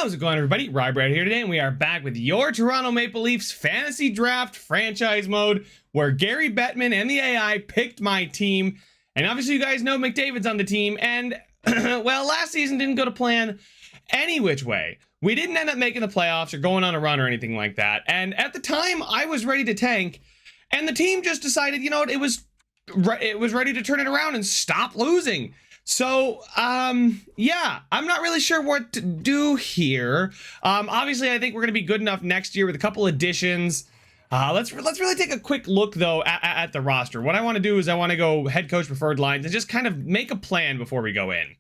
How's it going, everybody? RyeSquad here today, and we are back with your Toronto Maple Leafs Fantasy Draft Franchise Mode, where Gary Bettman and the AI picked my team. And obviously, you guys know McDavid's on the team, and, well, last season didn't go to plan any which way. We didn't end up making the playoffs or going on a run or anything like that. And at the time, I was ready to tank, and the team just decided, you know what, it was ready to turn it around and stop losing. So, yeah, I'm not really sure what to do here. Obviously, I think we're going to be good enough next year with a couple additions. Let's really take a quick look, though, at the roster. What I want to do is I want to go head coach preferred lines and just kind of make a plan before we go in.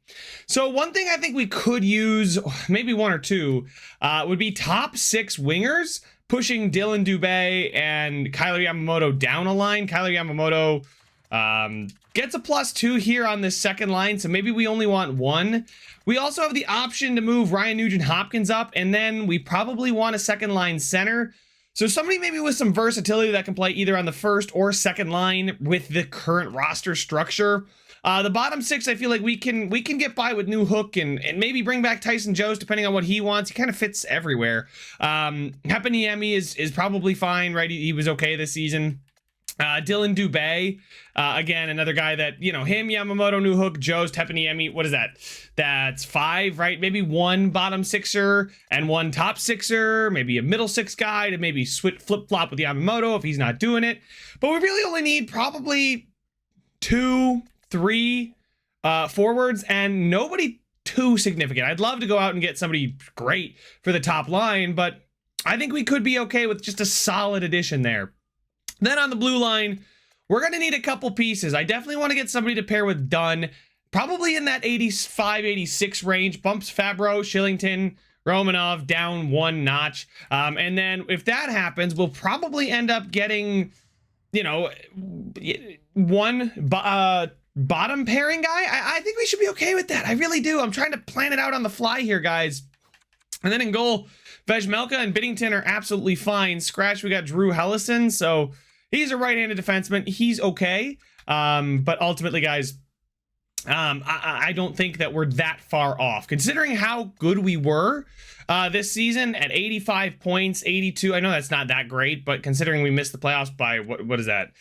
So one thing I think we could use, maybe one or two, would be top 6 wingers, pushing Dylan Dubé and Kyler Yamamoto down a line. Kyler Yamamoto gets a +2 here on this second line, so maybe we only want 1. We also have the option to move Ryan Nugent-Hopkins up, and then we probably want a second line center. So somebody maybe with some versatility that can play either on the first or second line with the current roster structure. The bottom 6, I feel like we can get by with New Hook and maybe bring back Tyson Jost depending on what he wants. He kind of fits everywhere. Heponiemi is probably fine, right? He was okay this season. Dylan Dubé, again, another guy that, you know, him, Yamamoto, New Hook, Jost, Heponiemi, what is that? That's 5, right? Maybe 1 bottom 6er and 1 top 6er, maybe a middle 6 guy to maybe flip-flop with Yamamoto if he's not doing it. But we really only need probably 2, 3 forwards and nobody too significant. I'd love to go out and get somebody great for the top line, but I think we could be okay with just a solid addition there. Then on the blue line, we're going to need a couple pieces. I definitely want to get somebody to pair with Dunn, probably in that 85, 86 range, bumps Fabro, Shillington, Romanov down 1 notch. And then if that happens, we'll probably end up getting, you know, 1 bottom pairing guy. I think we should be okay with that. I really do. I'm trying to plan it out on the fly here, guys. And then in goal, Vejmelka and Binnington are absolutely fine. Scratch, we got Drew Hellison, so he's a right-handed defenseman. He's okay, but ultimately, guys, I don't think that we're that far off. Considering how good we were this season at 85 points, 82, I know that's not that great, but considering we missed the playoffs by, what is that,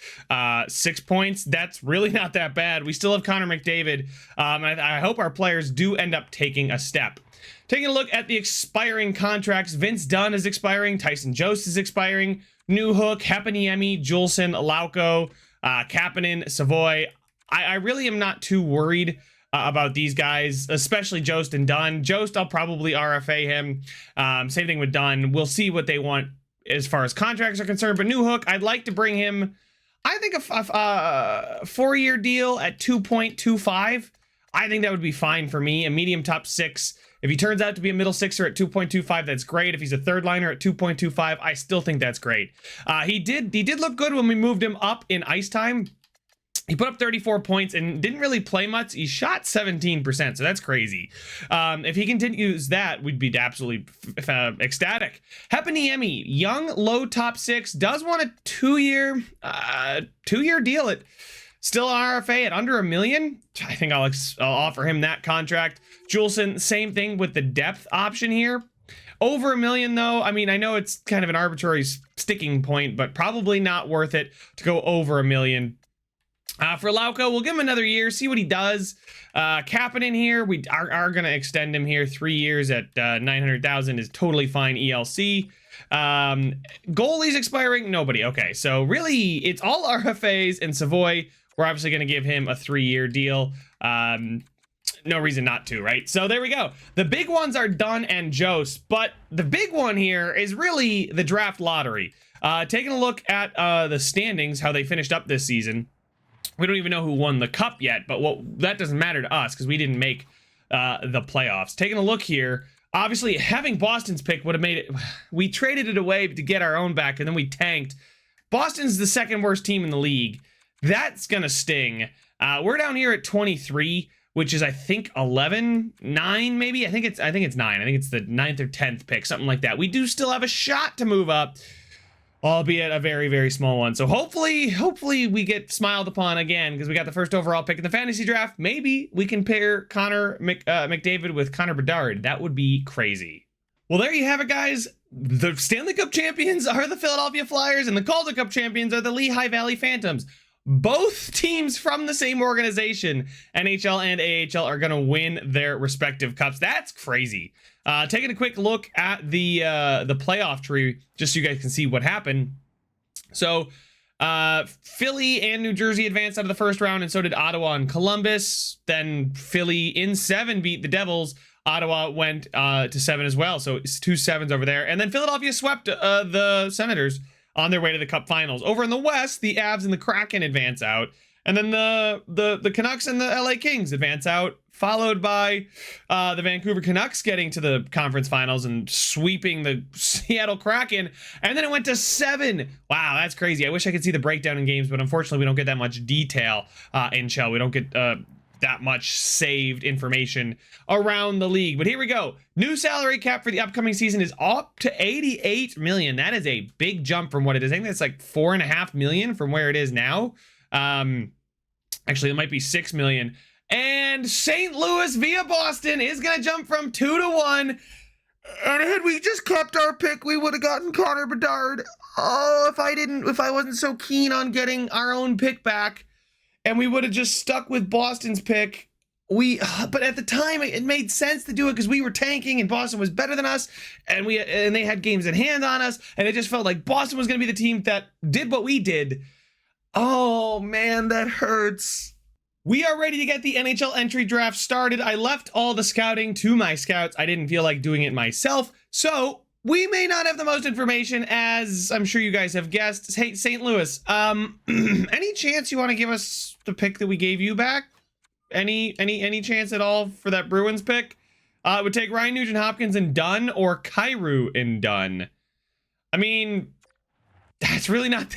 6 points, that's really not that bad. We still have Connor McDavid. I hope our players do end up taking a step. Taking a look at the expiring contracts, Vince Dunn is expiring, Tyson Jost is expiring, New Hook, Heponiemi, Juleson, Lauko, Kapanen, Savoy. I really am not too worried about these guys, especially Jost and Dunn. Jost, I'll probably RFA him. Same thing with Dunn. We'll see what they want as far as contracts are concerned. But New Hook, I'd like to bring him, I think, a 4-year deal at 2.25. I think that would be fine for me. A medium top 6. If he turns out to be a middle 6er at 2.25, that's great. If he's a third liner at 2.25, I still think that's great. He did look good when we moved him up in ice time. He put up 34 points and didn't really play much. He shot 17%, so that's crazy. If he continues that, we'd be absolutely ecstatic. Heponiemi, young, low top 6, does want a 2-year deal at still RFA at under $1 million. I think I'll offer him that contract. Juleson, same thing with the depth option here. Over $1 million, though. I mean, I know it's kind of an arbitrary sticking point, but probably not worth it to go over $1 million. For Lauko, we'll give him another year, see what he does. Kapanen here, we are going to extend him here 3 years at $900,000 is totally fine ELC. Goalies expiring, nobody. Okay, so really, it's all RFAs, and Savoy, we're obviously going to give him a 3-year deal. No reason not to, right? So there we go. The big ones are Dunn and Jost, but the big one here is really the draft lottery. Taking a look at the standings, how they finished up this season. We don't even know who won the cup yet, but that doesn't matter to us because we didn't make the playoffs. Taking a look here, obviously having Boston's pick would have made it. We traded it away to get our own back, and then we tanked. Boston's the 2nd worst team in the league. That's gonna sting. We're down here at 23, which is I think 9 maybe. I think it's 9. I think it's the 9th or 10th pick, something like that. We do still have a shot to move up, albeit a very, very small one. So hopefully we get smiled upon again because we got the first overall pick in the fantasy draft. Maybe we can pair Connor McDavid with Connor Bedard. That would be crazy. Well, there you have it, guys. The Stanley Cup champions are the Philadelphia Flyers, and the Calder Cup champions are the Lehigh Valley Phantoms. Both teams from the same organization, NHL and AHL, are going to win their respective cups. That's crazy. Taking a quick look at the playoff tree, just so you guys can see what happened. So, Philly and New Jersey advanced out of the first round, and so did Ottawa and Columbus. Then Philly in 7 beat the Devils. Ottawa went to 7 as well, so it's 2 sevens over there. And then Philadelphia swept the Senators on their way to the Cup Finals. Over in the West, the Avs and the Kraken advance out, and then the Canucks and the LA Kings advance out, followed by the Vancouver Canucks getting to the conference finals and sweeping the Seattle Kraken, and then it went to 7. Wow, that's crazy. I wish I could see the breakdown in games, but unfortunately we don't get that much detail in Shell. We don't get that much saved information around the league. But here we go. New salary cap for the upcoming season is up to $88 million. That is a big jump from what it is. I think that's like $4.5 million from where it is now. Actually, it might be $6 million. And St. Louis via Boston is going to jump from 2 to 1. And had we just kept our pick, we would have gotten Connor Bedard. Oh, if I wasn't so keen on getting our own pick back, and we would have just stuck with Boston's pick. But at the time, it made sense to do it because we were tanking and Boston was better than us, and they had games in hand on us, and it just felt like Boston was going to be the team that did what we did. Oh man, that hurts. We are ready to get the NHL entry draft started. I left all the scouting to my scouts. I didn't feel like doing it myself, so we may not have the most information, as I'm sure you guys have guessed. Hey, St. Louis, any chance you want to give us the pick that we gave you back? Any chance at all for that Bruins pick? It would take Ryan Nugent-Hopkins and Dunn, or Kyrou and Dunn. I mean, that's really not...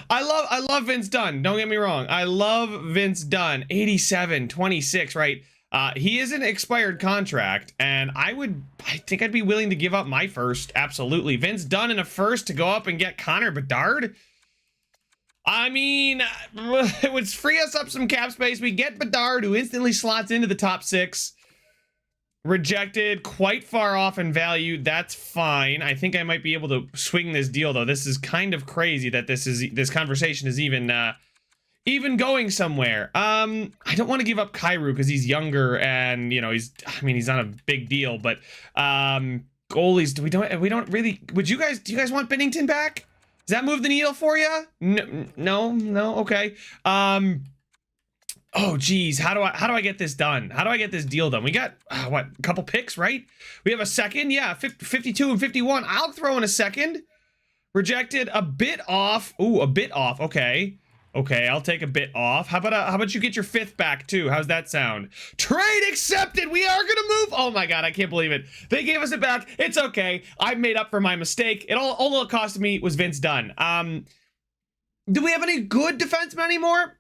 I love Vince Dunn. Don't get me wrong. I love Vince Dunn. 87, 26, right? He is an expired contract, and I think I'd be willing to give up my first. Absolutely. Vince Dunn in a first to go up and get Connor Bedard. I mean, it would free us up some cap space. We get Bedard, who instantly slots into the top 6. Rejected, quite far off in value. That's fine. I think I might be able to swing this deal, though. This is kind of crazy that this conversation is even going somewhere. I don't want to give up Kyrou because he's younger, and he's not a big deal, but goalies, we don't really. Do you guys want Binnington back? Does that move the needle for you? No, okay. Oh geez, how do I get this done? How do I get this deal done? We got a couple picks, right? We have a second, yeah, 52 and 51. I'll throw in a second. Rejected, a bit off. Ooh, a bit off. Okay, I'll take a bit off. How about you get your 5th back too? How's that sound? Trade accepted. We are gonna move. Oh my god, I can't believe it. They gave us it back. It's okay. I made up for my mistake. All it cost me was Vince Dunn. Do we have any good defensemen anymore?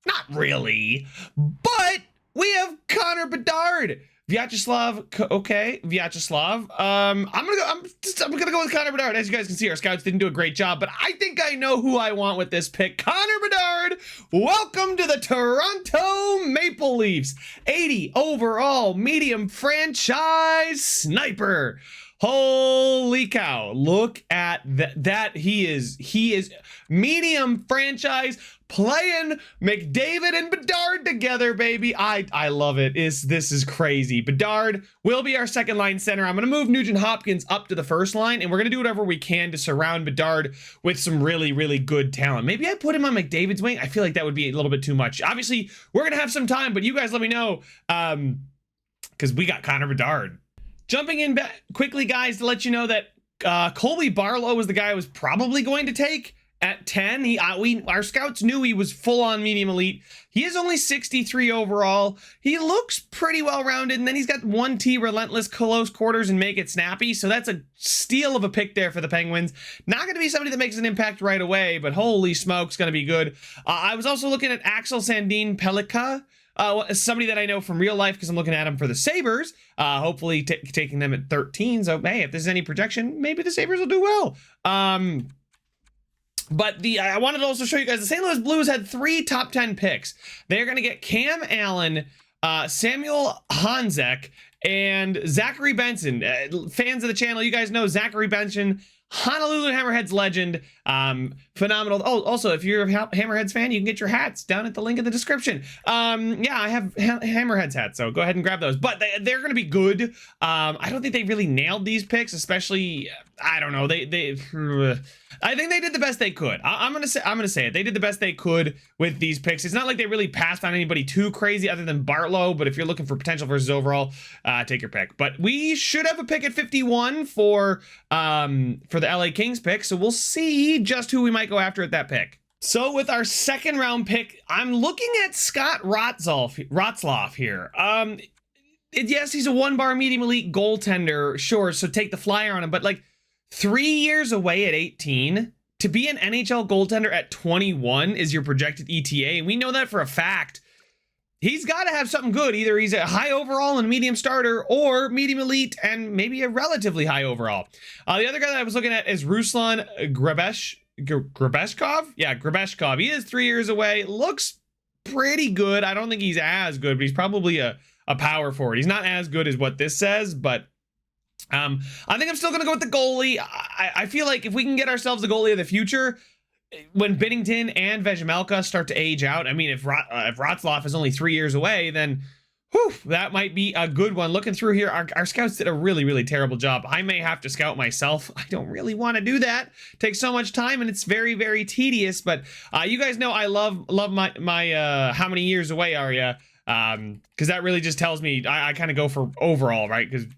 Not really, but we have Connor Bedard. Vyacheslav, okay, Vyacheslav. I'm gonna go with Connor Bedard. As you guys can see, our scouts didn't do a great job, but I think I know who I want with this pick. Connor Bedard, welcome to the Toronto Maple Leafs. 80 overall, medium franchise sniper. Holy cow, look at that. He is medium franchise, playing McDavid and Bedard together, baby. I love it. This is crazy. Bedard will be our second line center. I'm going to move Nugent-Hopkins up to the first line, and we're going to do whatever we can to surround Bedard with some really, really good talent. Maybe I put him on McDavid's wing. I feel like that would be a little bit too much. Obviously, we're going to have some time, but you guys let me know, because we got Connor Bedard. Jumping in quickly, guys, to let you know that Colby Barlow was the guy I was probably going to take at 10. Our scouts knew he was full-on medium elite. He is only 63 overall. He looks pretty well-rounded, and then he's got 1T relentless close quarters and make it snappy, so that's a steal of a pick there for the Penguins. Not going to be somebody that makes an impact right away, but holy smokes, going to be good. I was also looking at Axel Sandin Pellikka, somebody that I know from real life because I'm looking at him for the Sabres, hopefully taking them at 13. So, hey, if there's any projection, maybe the Sabres will do well. But I wanted to also show you guys, the St. Louis Blues had 3 top 10 picks. They're going to get Cam Allen, Samuel Honzek, And Zachary Benson, fans of the channel, you guys know Zachary Benson, Honolulu Hammerheads legend, phenomenal. Oh, also, if you're a Hammerheads fan, you can get your hats down at the link in the description. Yeah, I have Hammerheads hats, so go ahead and grab those. But they're going to be good. I don't think they really nailed these picks, especially, I don't know. I think they did the best they could. I'm gonna say it. They did the best they could with these picks. It's not like they really passed on anybody too crazy other than Bartlow. But if you're looking for potential versus overall, take your pick. But we should have a pick at 51 for the LA Kings pick. So we'll see just who we might go after at that pick. So with our second round pick, I'm looking at Scott Rotzloff here. Yes, he's a 1-bar medium elite goaltender, sure. So take the flyer on him, but like 3 years away at 18 to be an NHL goaltender at 21 is your projected ETA. And we know that for a fact. He's got to have something good. Either he's a high overall and a medium starter, or medium elite and maybe a relatively high overall. The other guy that I was looking at is Ruslan Grebeshkov. Yeah, Grebeshkov. He is 3 years away. Looks pretty good. I don't think he's as good, but he's probably a power forward. He's not as good as what this says, but I think I'm still going to go with the goalie. I feel like if we can get ourselves a goalie of the future, when Binnington and Vegemelka start to age out, I mean, if Rotzloff is only 3 years away, then whew, that might be a good one. Looking through here, our scouts did a really, really terrible job. I may have to scout myself. I don't really want to do that. It takes so much time and it's very, very tedious. But you guys know I love my how many years away are you? Because that really just tells me I kind of go for overall, right? Because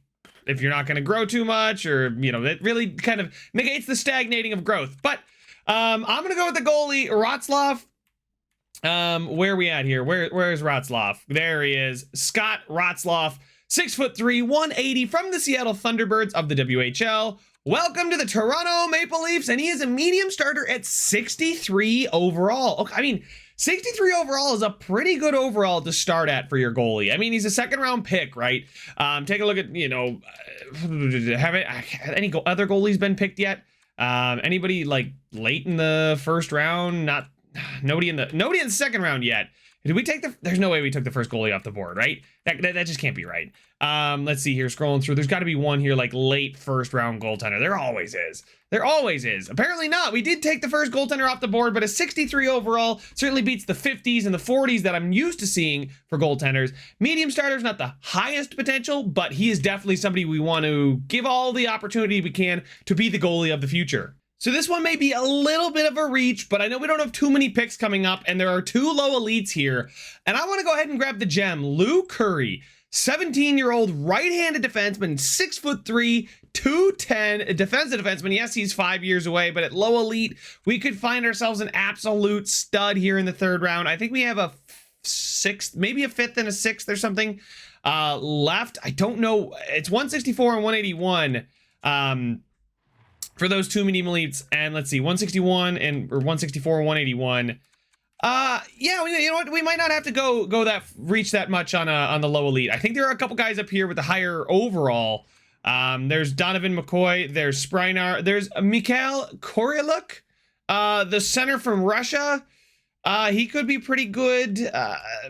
if you're not going to grow too much, or, you know, that really kind of negates the stagnating of growth. But I'm going to go with the goalie, Rotzloff. Where are we at here? Where's Rotzloff? There he is. Scott Rotzloff, 6'3", 180 from the Seattle Thunderbirds of the WHL. Welcome to the Toronto Maple Leafs, and he is a medium starter at 63 overall. Okay, I mean, 63 overall is a pretty good overall to start at for your goalie. I mean, he's a second-round pick, right? Take a look at, you know, any other goalies been picked yet? Anybody like late in the first round? Nobody in the second round yet. Did we take there's no way we took the first goalie off the board, right? That just can't be right. Let's see here, scrolling through. There's got to be one here, like late first round goaltender. There always is. There always is. Apparently not. We did take the first goaltender off the board, but a 63 overall certainly beats the 50s and the 40s that I'm used to seeing for goaltenders. Medium starter's not the highest potential, but he is definitely somebody we want to give all the opportunity we can to be the goalie of the future. So this one may be a little bit of a reach, but I know we don't have too many picks coming up, and there are two low elites here. And I want to go ahead and grab the gem, Lou Curry, 17-year-old right-handed defenseman, 6'3", 210 defensive defenseman. Yes, he's 5 years away, but at low elite, we could find ourselves an absolute stud here in the third round. I think we have a sixth, maybe a fifth and a sixth or something left. I don't know. It's 164 and 181. For those two medium elites, and let's see, 161 or 164 and 181. Yeah, you know what? We might not have to reach that much on the low elite. I think there are a couple guys up here with the higher overall. There's Donovan McCoy, there's Sprinar, there's Mikhail Koryaluk, the center from Russia. He could be pretty good.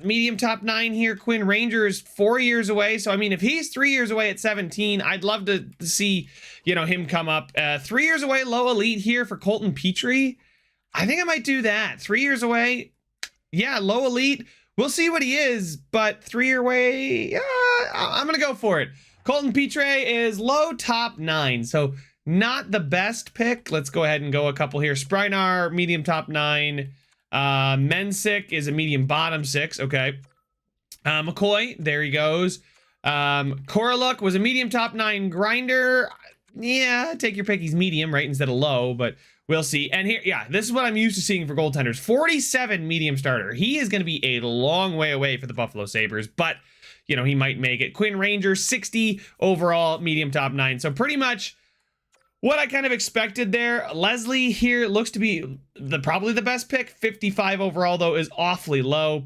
Medium top 9 here. Quinn Ranger is 4 years away. So, I mean, if he's 3 years away at 17, I'd love to see, you know, him come up. 3 years away, low elite here for Colton Petrie. I think I might do that. 3 years away. Yeah, low elite. We'll see what he is, but 3 year away, yeah, I'm going to go for it. Colton Petrie is low top 9. So, not the best pick. Let's go ahead and go a couple here. Sprinar, medium top 9. Mensick is a medium bottom 6. Okay. McCoy, there he goes. Koryaluk was a medium top 9 grinder. Yeah, take your pick. He's medium, right, instead of low, but we'll see. And here, yeah, this is what I'm used to seeing for goaltenders. 47 medium starter. He is going to be a long way away for the Buffalo Sabres, but, you know, he might make it. Quinn Ranger, 60 overall, medium top 9. So pretty much what I kind of expected there. Leslie here looks to be probably the best pick. 55 overall, though, is awfully low.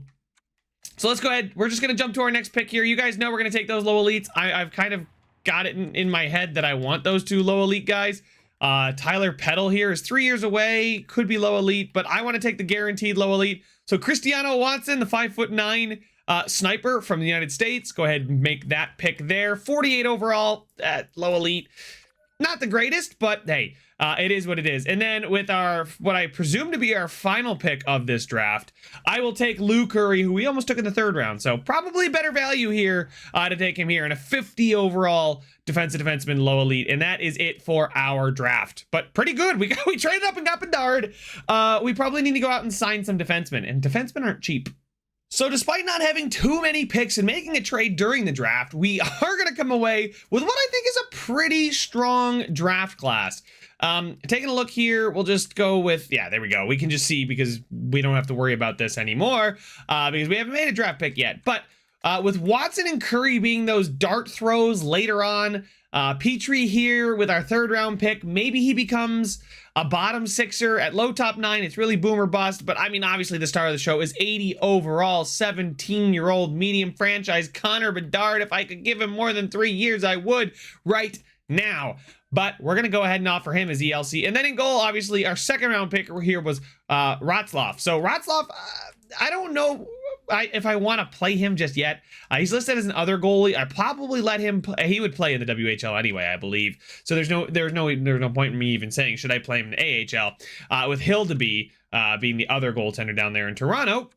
So let's go ahead. We're just going to jump to our next pick here. You guys know we're going to take those low elites. I've kind of got it in my head that I want those two low elite guys. Tyler Peddle here is 3 years away. Could be low elite, but I want to take the guaranteed low elite. So Cristiano Watson, the 5'9", Sniper from the United States. Go ahead and make that pick there. 48 overall, low elite. Not the greatest, but hey, it is what it is. And then with our, what I presume to be our final pick of this draft, I will take Lou Curry, who we almost took in the 3rd round. So probably better value here to take him here, and a 50 overall defensive defenseman, low elite. And that is it for our draft. But pretty good. We traded up and got Bedard. We probably need to go out and sign some defensemen, and defensemen aren't cheap. So despite not having too many picks and making a trade during the draft, we are going to come away with what I think is a pretty strong draft class. Taking a look here, we'll just go with, yeah, there we go. We can just see, because we don't have to worry about this anymore, because we haven't made a draft pick yet. But with Watson and Curry being those dart throws later on, Petrie here with our 3rd round pick, maybe he becomes a bottom sixer at low top 9. It's really boom or bust, but I mean, obviously the star of the show is 80 overall, 17-year-old medium franchise Connor Bedard. If I could give him more than 3 years, I would right now. But we're going to go ahead and offer him his ELC. And then in goal, obviously, our 2nd round pick here was Ratzlaff. So Ratzlaff, I don't know if I want to play him just yet. He's listed as an other goalie. I probably let him play. He would play in the WHL anyway, I believe. So there's no point in me even saying, should I play him in the AHL? With Hildeby being the other goaltender down there in Toronto.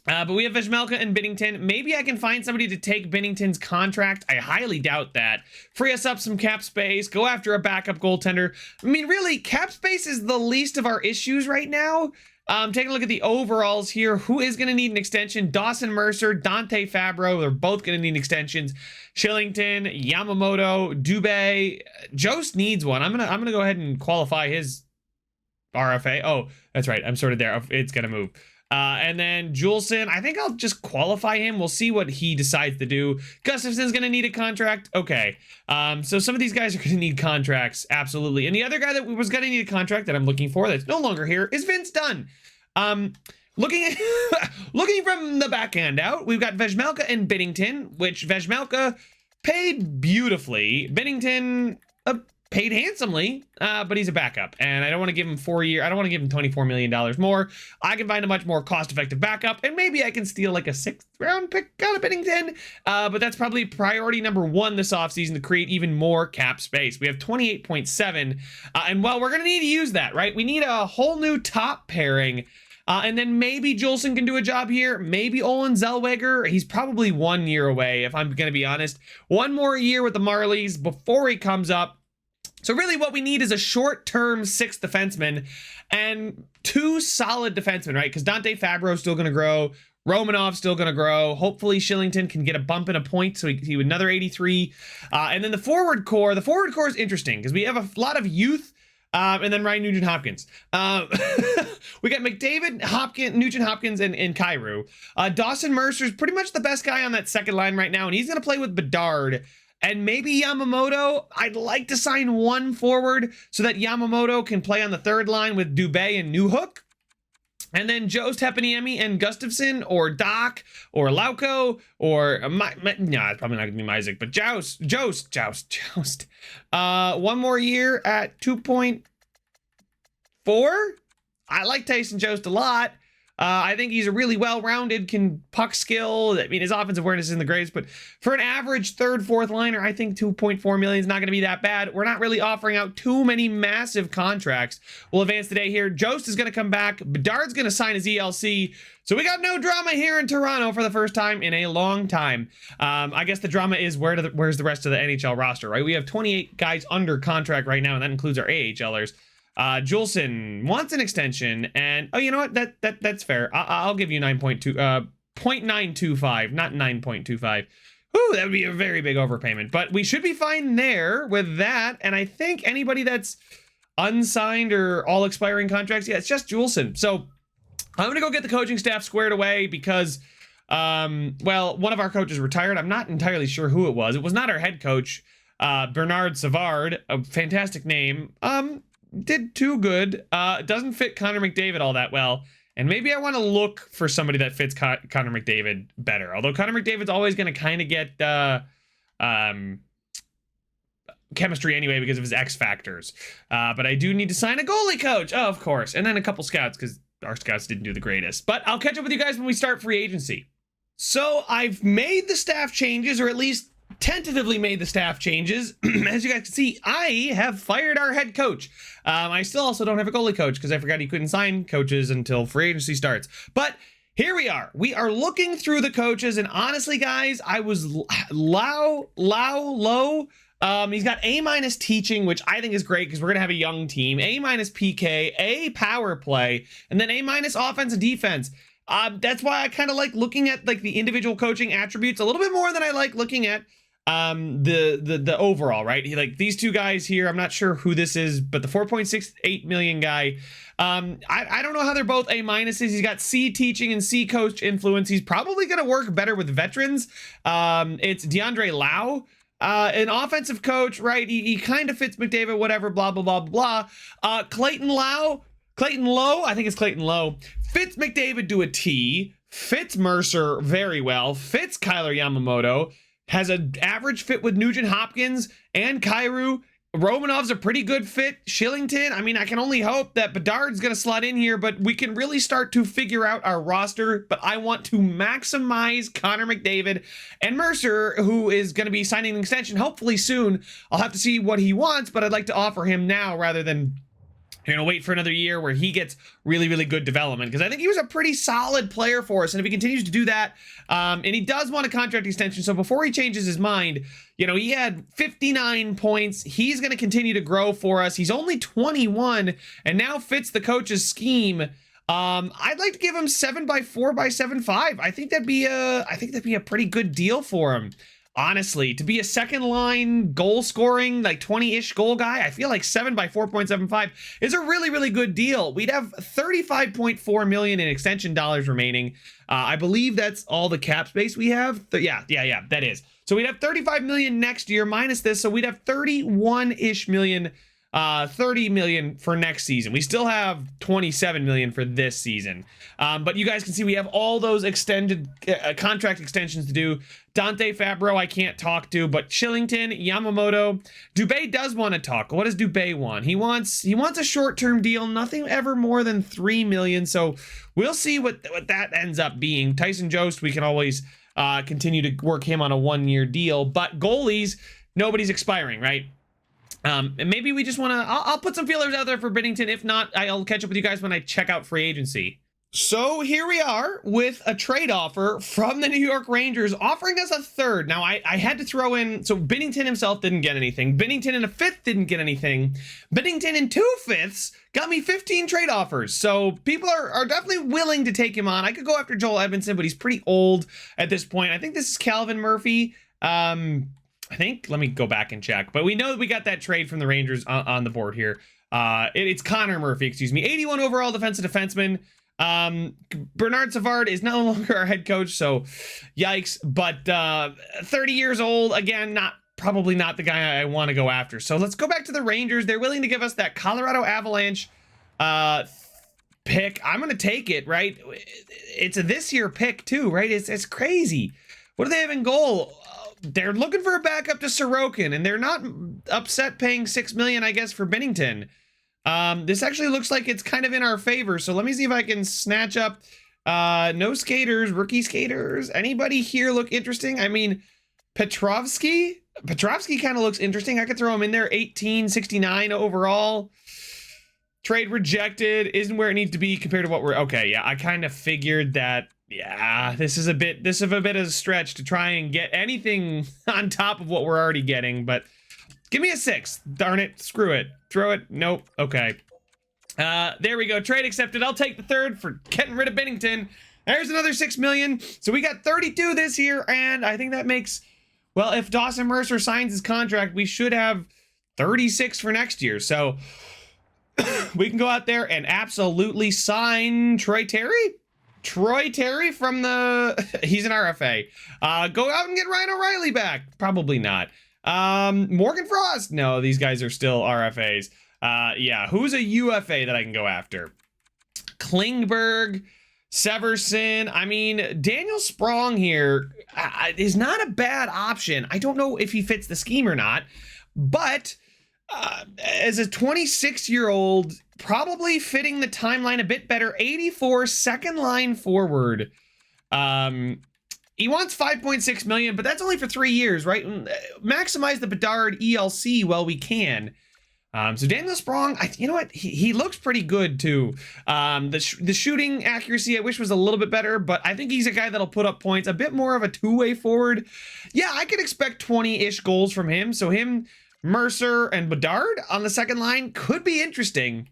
But we have Vejmelka and Binnington. Maybe I can find somebody to take Binnington's contract. I highly doubt that. Free us up some cap space. Go after a backup goaltender. I mean, really, cap space is the least of our issues right now. Taking a look at the overalls here. Who is going to need an extension? Dawson Mercer, Dante Fabro. They're both going to need extensions. Shillington, Yamamoto, Dubé. Jost needs one. I'm gonna go ahead and qualify his RFA. Oh, that's right. I'm sort of there. It's gonna move. And then Juleson, I think I'll just qualify him. We'll see what he decides to do. Gustafson's going to need a contract. Okay. So some of these guys are going to need contracts. Absolutely. And the other guy that was going to need a contract that I'm looking for that's no longer here is Vince Dunn. Looking from the backhand out, we've got Vejmelka and Binnington, which Vejmelka paid beautifully. Binnington paid handsomely, but he's a backup, and I don't want to give him 4 years. I don't want to give him $24 million more. I can find a much more cost-effective backup, and maybe I can steal like a 6th round pick out of Binnington, but that's probably priority number 1 this offseason to create even more cap space. We have 28.7, and well, we're going to need to use that, right? We need a whole new top pairing. And then maybe Juleson can do a job here. Maybe Olin Zellweger. He's probably 1 year away, if I'm going to be honest. 1 more year with the Marlies before he comes up. So really what we need is a short-term 6th defenseman and 2 solid defensemen, right? Because Dante Fabro's still going to grow. Romanov's still going to grow. Hopefully Shillington can get a bump in a point, so he would another 83. And then the forward core is interesting because we have a lot of youth. And then Ryan Nugent-Hopkins. We got McDavid, Nugent-Hopkins, and Kyrou. Dawson Mercer's pretty much the best guy on that 2nd line right now, and he's going to play with Bedard. And maybe Yamamoto. I'd like to sign 1 forward so that Yamamoto can play on the 3rd line with Dubé and Newhook. And then Jost, Heponiemi, and Gustafson, or Doc, or Lauko, or no, it's probably not gonna be Isaac, but Jost. 1 more year at 2.4. I like Tyson Jost a lot. I think he's a really well-rounded, can puck skill. I mean, his offensive awareness isn't the greatest, but for an average 3rd, 4th liner, I think 2.4 million is not going to be that bad. We're not really offering out too many massive contracts. We'll advance today here. Jost is going to come back. Bedard's going to sign his ELC. So we got no drama here in Toronto for the first time in a long time. I guess the drama is where's the rest of the NHL roster, right? We have 28 guys under contract right now, and that includes our AHLers. Juleson wants an extension, and oh, you know what? That's fair. I'll give you 0.925, not 9.25. Ooh, that would be a very big overpayment, but we should be fine there with that. And I think anybody that's unsigned or all expiring contracts, yeah, it's just Juleson. So I'm gonna go get the coaching staff squared away because, well, one of our coaches retired. I'm not entirely sure who it was. It was not our head coach, Bernard Savard, a fantastic name. Did too good. Doesn't fit Connor McDavid all that well. And maybe I want to look for somebody that fits Connor McDavid better. Although Connor McDavid's always going to kind of get chemistry anyway because of his X factors. But I do need to sign a goalie coach. Oh, of course. And then a couple scouts because our scouts didn't do the greatest. But I'll catch up with you guys when we start free agency. So I've made the staff changes, or at least tentatively made the staff changes. As you guys can see, I have fired our head coach. I still also don't have a goalie coach because I forgot he couldn't sign coaches until free agency starts. But here we are. We are looking through the coaches, and honestly, guys, I was low. He's got A- teaching, which I think is great because we're gonna have a young team. A- PK, A power play, and then A- offense and defense. That's why I kind of like looking at like the individual coaching attributes a little bit more than I like looking at the overall, right? Like these two guys here, I'm not sure who this is, but the 4.68 million guy, I don't know how they're both A-. He's got C teaching and C coach influence. He's probably going to work better with veterans. It's DeAndre Lau, an offensive coach, right? He kind of fits McDavid, whatever, blah, blah, blah, blah. Clayton Lowe, I think it's Clayton Lowe, fits McDavid to a T, fits Mercer very well, fits Kyler Yamamoto, has an average fit with Nugent Hopkins and Kyrou. Romanov's a pretty good fit. Shillington, I mean, I can only hope that Bedard's going to slot in here, but we can really start to figure out our roster. But I want to maximize Connor McDavid and Mercer, who is going to be signing an extension hopefully soon. I'll have to see what he wants, but I'd like to offer him now rather than wait for another year where he gets really, really good development, because I think he was a pretty solid player for us. And if he continues to do that, and he does want a contract extension, so before he changes his mind, he had 59 points. He's going to continue to grow for us. He's only 21 and now fits the coach's scheme. I'd like to give him 7x4 by 7.5. I think that'd be a pretty good deal for him. Honestly, to be a second line goal scoring, like 20-ish goal guy, I feel like 7 by 4.75 is a really, really good deal. We'd have 35.4 million in extension dollars remaining. I believe that's all the cap space we have. Yeah, that is. So we'd have 35 million next year minus this. So we'd have 31-ish million, 30 million for next season. We still have 27 million for this season. But you guys can see we have all those extended contract extensions to do. Dante Fabro, I can't talk to, but Shillington, Yamamoto, Dubé does want to talk. What does Dubé want? He wants a short-term deal, nothing ever more than 3 million. So we'll see what that ends up being. Tyson Jost, we can always continue to work him on a 1-year deal, but goalies, nobody's expiring, right? And maybe we just want to, I'll put some feelers out there for Binnington. If not, I'll catch up with you guys when I check out free agency. So here we are with a trade offer from the New York Rangers offering us a third. Now I had to throw in, so Binnington himself didn't get anything. Binnington in a fifth didn't get anything. Binnington in 2/5 got me 15 trade offers. So people are definitely willing to take him on. I could go after Joel Edmondson, but he's pretty old at this point. I think this is Calvin Murphy. I think, let me go back and check, but we know that we got that trade from the Rangers on the board here. It's Connor Murphy, excuse me, 81 overall defensive defenseman. Bernard Savard is no longer our head coach, so yikes, but 30 years old, again, probably not the guy I want to go after. So let's go back to the Rangers. They're willing to give us that Colorado Avalanche pick. I'm going to take it, right? It's a this year pick too, right? It's crazy. What do they have in goal? They're looking for a backup to Sorokin, and they're not upset paying $6 million, I guess, for Binnington. This actually looks like it's kind of in our favor. So let me see if I can snatch up no skaters, rookie skaters. Anybody here look interesting? I mean, Petrovsky kind of looks interesting. I could throw him in there. 1869 overall. Trade rejected. Isn't where it needs to be compared to what we're okay. Yeah, I kind of figured that. Yeah, this is a bit of a stretch to try and get anything on top of what we're already getting, but give me a 6. Darn it. Screw it. Throw it. Nope. Okay. There we go. Trade accepted. I'll take the third for getting rid of Binnington. There's another 6 million. So we got 32 this year, and I think that makes, well, if Dawson Mercer signs his contract, we should have 36 for next year. So we can go out there and absolutely sign Troy Terry. From the, he's an RFA. Go out and get Ryan O'Reilly back. Probably not. Morgan Frost. No, these guys are still RFAs. Yeah, who's a UFA that I can go after? Klingberg, Severson. I mean, Daniel Sprong here is not a bad option. I don't know if he fits the scheme or not, but as a 26-year-old, probably fitting the timeline a bit better. 84, second line forward. he wants 5.6 million, but that's only for 3 years, right? Maximize the Bedard ELC while we can. So Daniel Sprong, you know what? He looks pretty good too. The shooting accuracy I wish was a little bit better, but I think he's a guy that'll put up points. A bit more of a two-way forward. Yeah, I could expect 20-ish goals from him. So him, Mercer, and Bedard on the second line could be interesting.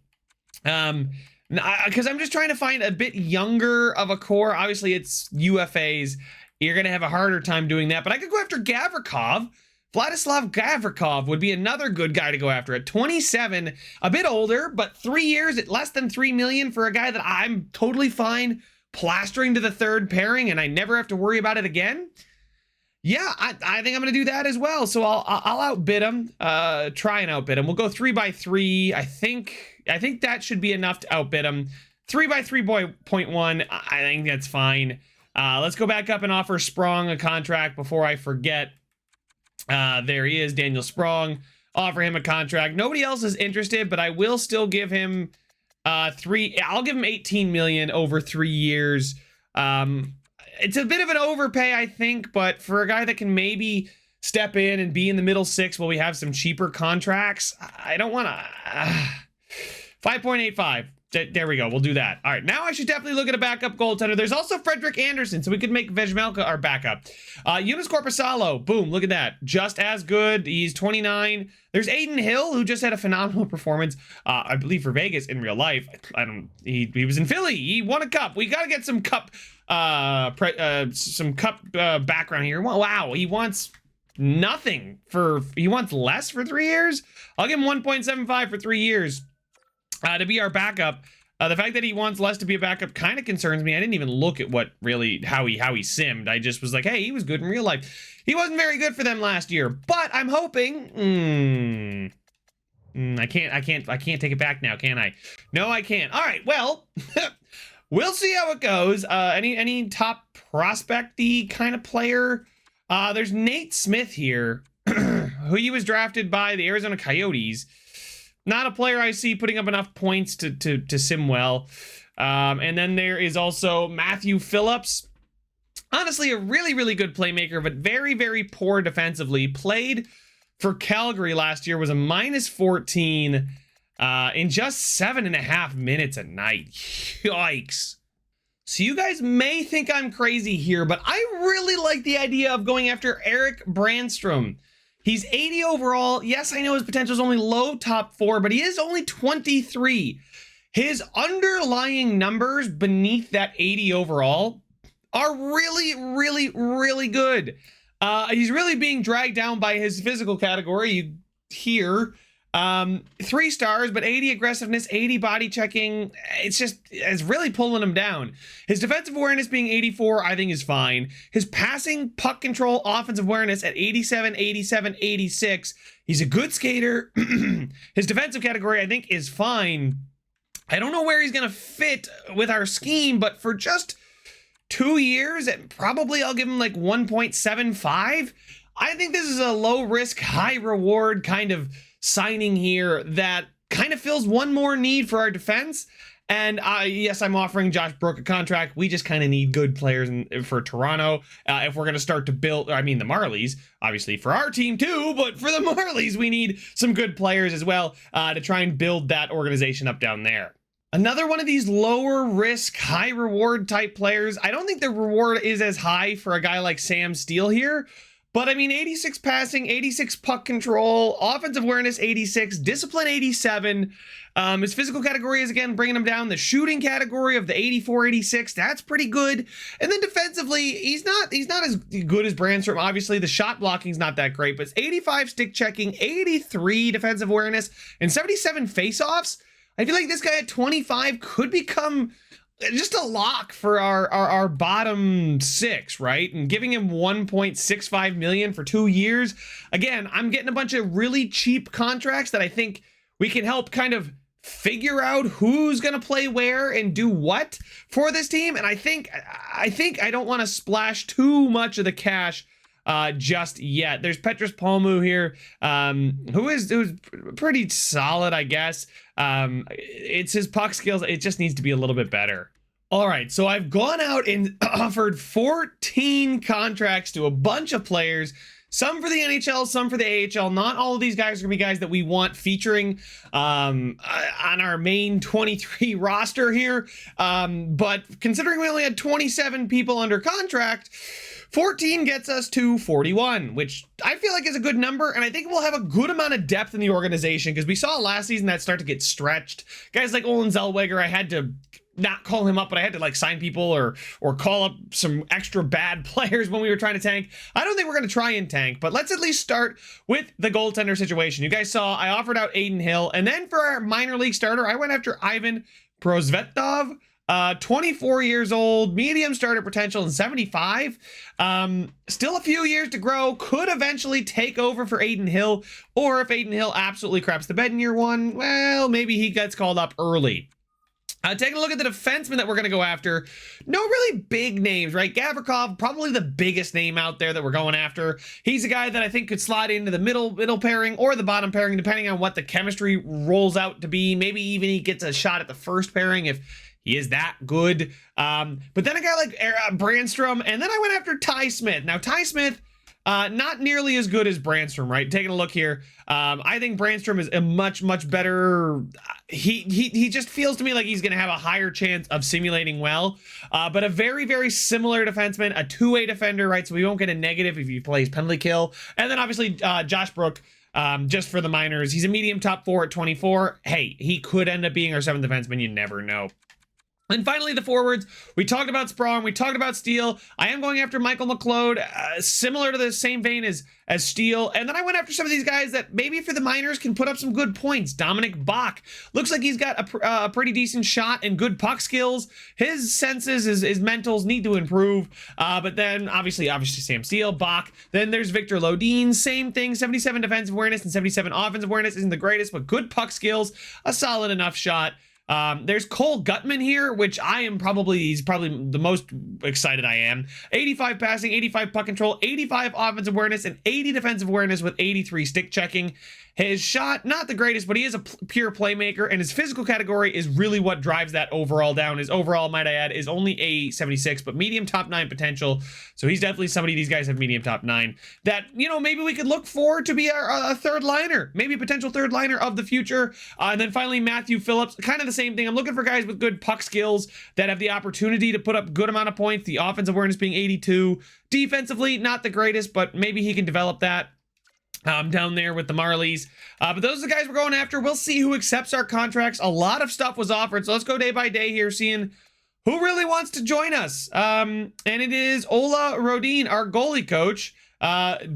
Because I'm just trying to find a bit younger of a core. Obviously, it's UFAs. You're going to have a harder time doing that. But I could go after Gavrikov. Vladislav Gavrikov would be another good guy to go after at 27, a bit older, but 3 years at less than 3 million for a guy that I'm totally fine plastering to the third pairing and I never have to worry about it again. Yeah, I think I'm going to do that as well. So I'll outbid him, try and outbid him. We'll go 3x3. I think that should be enough to outbid him. 3x3.1. I think that's fine. Let's go back up and offer Sprong a contract before I forget. There he is, Daniel Sprong. Offer him a contract. Nobody else is interested, but I will still give him I'll give him 18 million over 3 years. It's a bit of an overpay, I think, but for a guy that can maybe step in and be in the middle six while we have some cheaper contracts, I don't want to. 5.85. There we go. We'll do that. All right. Now I should definitely look at a backup goaltender. There's also Frederick Anderson, so we could make Vejmelka our backup. Jonas Korpisalo. Boom. Look at that. Just as good. He's 29. There's Aiden Hill, who just had a phenomenal performance, I believe, for Vegas in real life. He was in Philly. He won a cup. We got to get some cup background here. Wow. He wants nothing he wants less for 3 years. I'll give him 1.75 for 3 years. To be our backup. The fact that he wants less to be a backup kind of concerns me. I didn't even look at how he simmed. I just was like, hey, he was good in real life. He wasn't very good for them last year, but I'm hoping. I can't take it back now, can I? No, I can't. All right, well, we'll see how it goes. Any top prospect-y kind of player? There's Nate Smith here, who he was drafted by the Arizona Coyotes. Not a player I see putting up enough points to sim well. And then there is also Matthew Phillips. Honestly, a really, really good playmaker, but very, very poor defensively. Played for Calgary last year, was a -14 in just 7.5 minutes a night. Yikes. So you guys may think I'm crazy here, but I really like the idea of going after Eric Brandstrom. He's 80 overall. Yes, I know his potential is only low top 4, but he is only 23. His underlying numbers beneath that 80 overall are really, really, really good. He's really being dragged down by his physical category here. 3 stars, but 80 aggressiveness, 80 body checking. It's really pulling him down. His defensive awareness being 84, I think is fine. His passing, puck control, offensive awareness at 87, 87, 86. He's a good skater. His defensive category, I think, is fine. I don't know where he's going to fit with our scheme, but for just 2 years, probably I'll give him like 1.75. I think this is a low risk, high reward kind of signing here that kind of fills one more need for our defense. And yes, I'm offering Josh Brook a contract. We just kind of need good players for Toronto if we're going to start to build. I mean, the Marlies, obviously for our team too, but for the Marlies, we need some good players as well to try and build that organization up down there. Another one of these lower risk, high reward type players. I don't think the reward is as high for a guy like Sam Steele here. But I mean, 86 passing, 86 puck control, offensive awareness 86, discipline 87. His physical category is again bringing him down. The shooting category of the 84, 86, that's pretty good. And then defensively, he's not as good as Brandstrom. Obviously, the shot blocking is not that great, but it's 85 stick checking, 83 defensive awareness, and 77 faceoffs. I feel like this guy at 25 could become just a lock for our bottom 6, right? And giving him 1.65 million for 2 years. Again, I'm getting a bunch of really cheap contracts that I think we can help kind of figure out who's going to play where and do what for this team. And I think I don't want to splash too much of the cash just yet. There's Petrus Palmu here, who's pretty solid, I guess. It's his puck skills. It just needs to be a little bit better. All right, so I've gone out and offered 14 contracts to a bunch of players, some for the NHL, some for the AHL. Not all of these guys are going to be guys that we want featuring on our main 23 roster here. But considering we only had 27 people under contract, 14 gets us to 41, which I feel like is a good number, and I think we'll have a good amount of depth in the organization because we saw last season that start to get stretched. Guys like Olin Zellweger, I had to not call him up, but I had to like sign people or call up some extra bad players when we were trying to tank. I don't think we're going to try and tank, but let's at least start with the goaltender situation. You guys saw I offered out Adin Hill, and then for our minor league starter, I went after Ivan Prosvetov. 24 years old, medium starter potential, and 75. Still a few years to grow. Could eventually take over for Adin Hill, or if Adin Hill absolutely craps the bed in year one, well, maybe he gets called up early. Taking a look at the defenseman that we're going to go after. No really big names, right? Gavrikov, probably the biggest name out there that we're going after. He's a guy that I think could slide into the middle pairing or the bottom pairing, depending on what the chemistry rolls out to be. Maybe even he gets a shot at the first pairing if he is that good. But then a guy like Brandstrom, and then I went after Ty Smith. Now, Ty Smith, not nearly as good as Brandstrom, right? Taking a look here. I think Brandstrom is a much better. He just feels to me like he's going to have a higher chance of simulating well. But a very similar defenseman, a two-way defender, right? So we won't get a negative if he plays penalty kill. And then obviously Josh Brook, just for the minors, he's a medium top 4 at 24. Hey, he could end up being our 7th defenseman. You never know. And finally, the forwards. We talked about Sprong. We talked about Steele. I am going after Michael McLeod, similar to the same vein as Steele. And then I went after some of these guys that maybe for the minors can put up some good points. Dominic Bach looks like he's got a pretty decent shot and good puck skills. His senses, his mentals need to improve. But then obviously Sam Steele, Bach. Then there's Victor Lodin. Same thing. 77 defensive awareness and 77 offensive awareness. Isn't the greatest, but good puck skills. A solid enough shot. There's Cole Gutman here, which he's probably the most excited I am. 85 passing, 85 puck control, 85 offensive awareness, and 80 defensive awareness with 83 stick checking. His shot, not the greatest, but he is a pure playmaker, and his physical category is really what drives that overall down. His overall, might I add, is only a 76, but medium top 9 potential. So he's definitely somebody, these guys have medium top 9, that, maybe we could look for to be a third liner, maybe a potential third liner of the future. And then finally, Matthew Phillips, kind of the same thing. I'm looking for guys with good puck skills that have the opportunity to put up good amount of points, the offensive awareness being 82. Defensively, not the greatest, but maybe he can develop that. Down there with the Marlies. But those are the guys we're going after. We'll see who accepts our contracts. A lot of stuff was offered, so let's go day by day here, seeing who really wants to join us. And it is Ola Rodin, our goalie coach.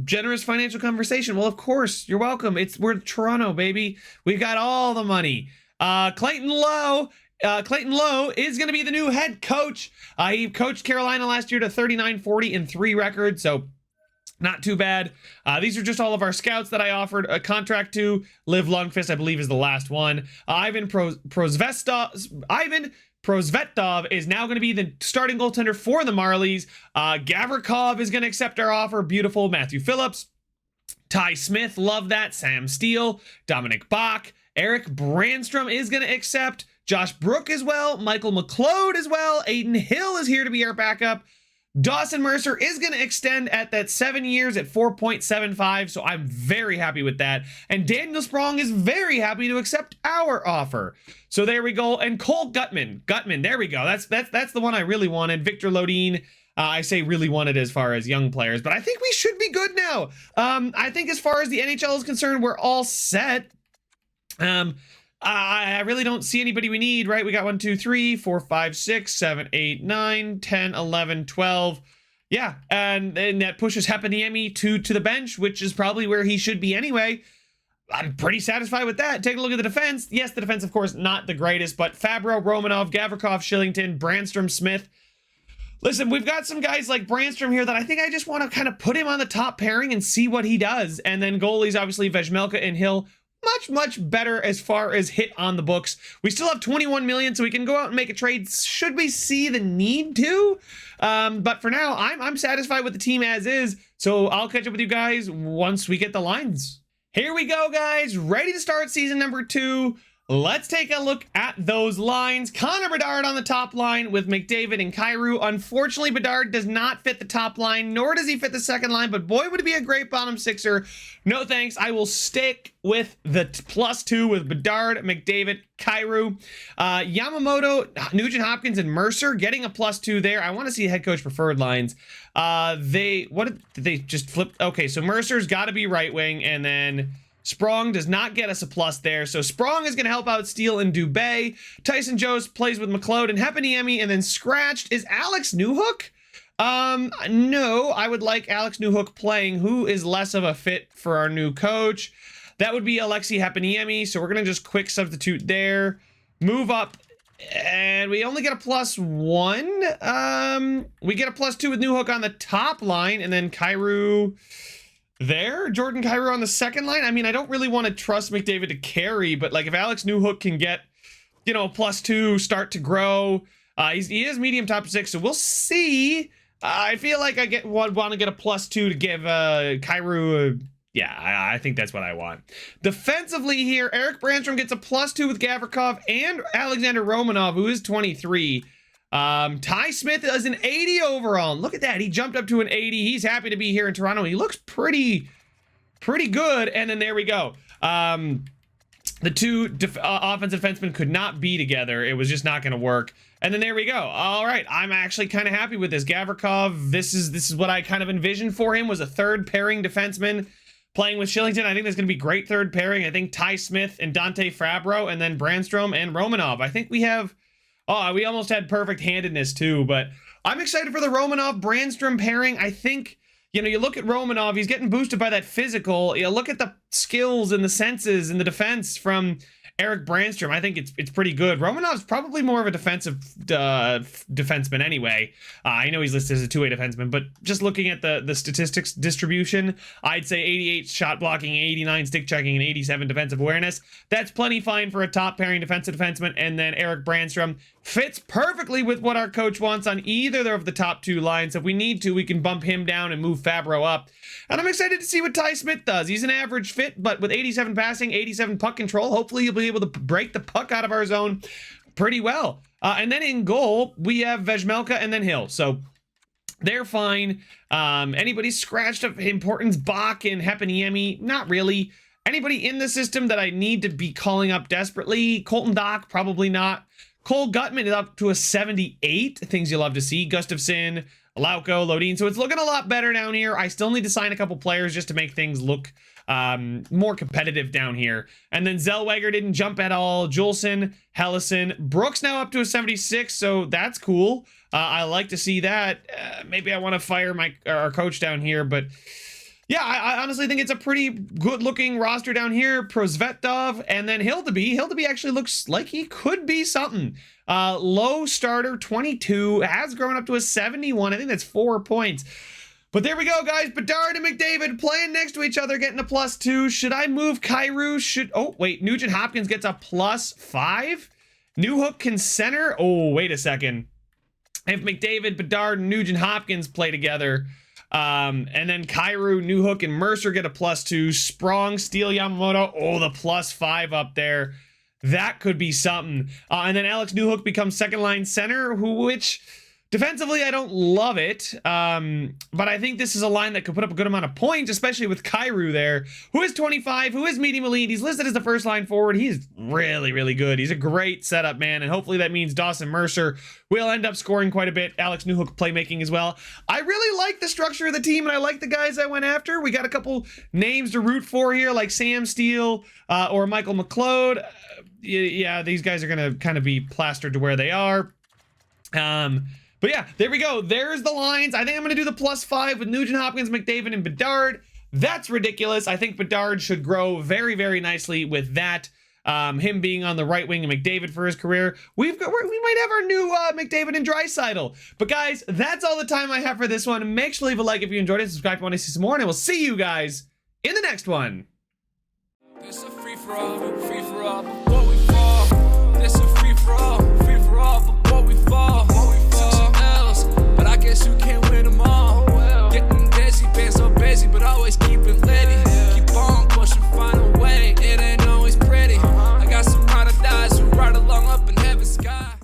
Generous financial conversation. Well, of course, you're welcome. We're Toronto, baby. We've got all the money. Clayton Lowe is going to be the new head coach. He coached Carolina last year to 39-40 and 3 records, so not too bad. These are just all of our scouts that I offered a contract to. Liv Lundqvist, I believe, is the last one. Ivan Prosvetov is now going to be the starting goaltender for the Marlies. Gavrikov is going to accept our offer. Beautiful. Matthew Phillips. Ty Smith, love that. Sam Steele. Dominic Bach. Eric Brandstrom is going to accept. Josh Brook as well. Michael McLeod as well. Adin Hill is here to be our backup. Dawson Mercer is going to extend at that 7 years at 4.75, so I'm very happy with that. And Daniel Sprong is very happy to accept our offer. So there we go. And Cole Gutman, there we go. That's the one I really wanted. Victor Lodin, I say really wanted as far as young players, but I think we should be good now. I think as far as the NHL is concerned, we're all set. I really don't see anybody we need, right? We got 1, 2, 3, 4, 5, 6, 7, 8, 9, 10, 11, 12. Yeah, and that pushes Heponiemi to the bench, which is probably where he should be anyway. I'm pretty satisfied with that. Take a look at the defense. Yes, the defense, of course, not the greatest, but Fabro, Romanov, Gavrikov, Shillington, Brandstrom, Smith. Listen, we've got some guys like Brandstrom here that I think I just want to kind of put him on the top pairing and see what he does. And then goalies, obviously, Vejmelka and Hill. Much better as far as hit on the books. We still have 21 million, so we can go out and make a trade should we see the need to. But for now, I'm satisfied with the team as is. So I'll catch up with you guys once we get the lines. Here we go, guys. Ready to start season number 2. let's take a look at those lines. Connor Bedard on the top line with McDavid and Kyrou. Unfortunately, Bedard does not fit the top line, nor does he fit the second line, but boy, would it be a great bottom sixer. No thanks. I will stick with the +2 with Bedard, McDavid, Kyrou. Yamamoto, Nugent Hopkins, and Mercer getting a +2 there. I want to see head coach preferred lines. What did they just flip? Okay, so Mercer's got to be right wing, and then Sprong does not get us a plus there. So Sprong is going to help out Steele and Dubé. Tyson Jones plays with McLeod and Heponiemi, and then scratched is Alex Newhook. No, I would like Alex Newhook playing. Who is less of a fit for our new coach? That would be Alexi Heponiemi. So we're going to just quick substitute there. Move up. And we only get a +1. We get a +2 with Newhook on the top line, and then Kyrou there. Jordan Kyrou on the second line. I mean, I don't really want to trust McDavid to carry, but like if Alex Newhook can get, you know, a +2, start to grow. He is medium top 6, so we'll see. I feel like I want to get a +2 to give Kyrou a... Yeah, I think that's what I want. Defensively here, Eric Brandstrom gets a +2 with Gavrikov and Alexander Romanov, who is 23. Ty Smith is an 80 overall. Look at that. He jumped up to an 80. He's happy to be here in Toronto. He looks pretty good. And then there we go. The two offensive defensemen could not be together. It was just not going to work. And then there we go. All right. I'm actually kind of happy with this. Gavrikov, this is what I kind of envisioned for him, was a third pairing defenseman playing with Shillington. I think that's going to be great third pairing. I think Ty Smith and Dante Fabro, and then Brandstrom and Romanov. I think we have... Oh, we almost had perfect handedness too, but I'm excited for the Romanov-Brandstrom pairing. I think, you know, you look at Romanov, he's getting boosted by that physical. You look at the skills and the senses and the defense from Eric Brandstrom. I think it's pretty good. Romanov's probably more of a defensive defenseman anyway. I know he's listed as a two-way defenseman, but just looking at the statistics distribution, I'd say 88 shot blocking, 89 stick checking, and 87 defensive awareness. That's plenty fine for a top pairing defensive defenseman. And then Eric Brandstrom fits perfectly with what our coach wants on either of the top two lines. If we need to, we can bump him down and move Fabro up. And I'm excited to see what Ty Smith does. He's an average fit, but with 87 passing, 87 puck control, hopefully he'll be able to break the puck out of our zone pretty well. And then in goal, we have Vejmelka and then Hill. So they're fine. Anybody scratched of importance? Bach and Heponiemi? Not really. Anybody in the system that I need to be calling up desperately? Colton Dock? Probably not. Cole Gutman is up to a 78. Things you love to see. Gustafsson, Lauko, Lodin. So it's looking a lot better down here. I still need to sign a couple players just to make things look more competitive down here. And then Zellweger didn't jump at all. Juleson, Hellison. Brooks now up to a 76, so that's cool. I like to see that. Maybe I want to fire our coach down here, but yeah, I honestly think it's a pretty good-looking roster down here. Prosvetov and then Hildeby. Hildeby actually looks like he could be something. Low starter, 22, has grown up to a 71. I think that's 4 points. But there we go, guys. Bedard and McDavid playing next to each other, getting a +2. Should I move Kyrou? Oh, wait. Nugent Hopkins gets a +5. Newhook can center. Oh, wait a second. If McDavid, Bedard, and Nugent Hopkins play together... and then Kyrou, Newhook, and Mercer get a +2. Sprong, Steele, Yamamoto. Oh, the +5 up there. That could be something. And then Alex Newhook becomes second line center, which defensively I don't love it. But I think this is a line that could put up a good amount of points, especially with Kyrou there, who is 25, who is medium elite. He's listed as the first line forward. He's really, really good. He's a great setup, man. And hopefully that means Dawson Mercer will end up scoring quite a bit. Alex Newhook playmaking as well. I really like the structure of the team, and I like the guys I went after. We got a couple names to root for here, like Sam Steele or Michael McLeod. Yeah, these guys are going to kind of be plastered to where they are. But yeah, there we go. There's the lines. I think I'm going to do the +5 with Nugent Hopkins, McDavid, and Bedard. That's ridiculous. I think Bedard should grow very, very nicely with that. Him being on the right wing and McDavid for his career. We might have our new McDavid and Draisaitl. But guys, that's all the time I have for this one. Make sure to leave a like if you enjoyed it. Subscribe if you want to see some more. And I will see you guys in the next one. This a free for all, what we fall. This a free for all, what we fall.